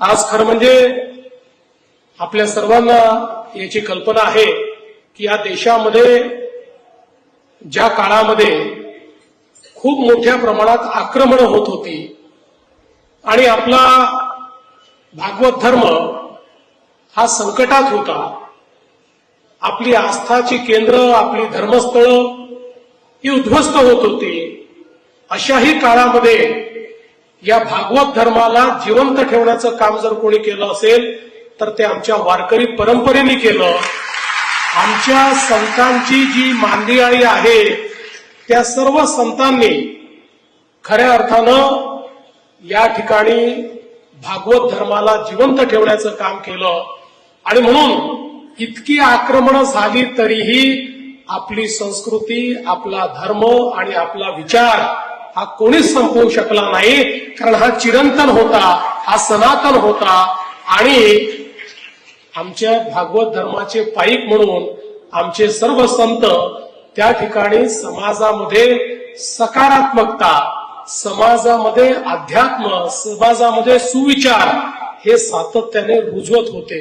आज खरं म्हणजे आपल्या सर्वांना याची कल्पना आहे की या देशामध्ये ज्या काळामध्ये खूप मोठ्या प्रमाणात आक्रमण होत होती आणि आपला भागवत धर्म हा संकटात होता, आपली आस्थाची केंद्र, आपली धर्मस्थळं ही उद्ध्वस्त होत होती, अशाही काळामध्ये या भागवत धर्माला जिवंत ठेवण्याचं काम जर कोणी केलं असेल तर ते आमच्या वारकरी परंपरेने केलं. आमच्या संतांची जी मांदियाळी आहे त्या सर्व संतांनी खऱ्या अर्थानं या ठिकाणी भागवत धर्माला जिवंत ठेवण्याचं काम केलं. आणि म्हणून इतकी आक्रमणं झाली तरीही आपली संस्कृती, आपला धर्म आणि आपला विचार हा कोणीच संपवू शकला नाही, कारण हा चिरंतन होता, हा सनातन होता. आणि आमच्या भागवत धर्माचे पाईक म्हणून आमचे सर्व संत त्या ठिकाणी समाजामध्ये सकारात्मकता, समाजामध्ये अध्यात्म, समाजामध्ये सुविचार हे सातत्याने रुजवत होते.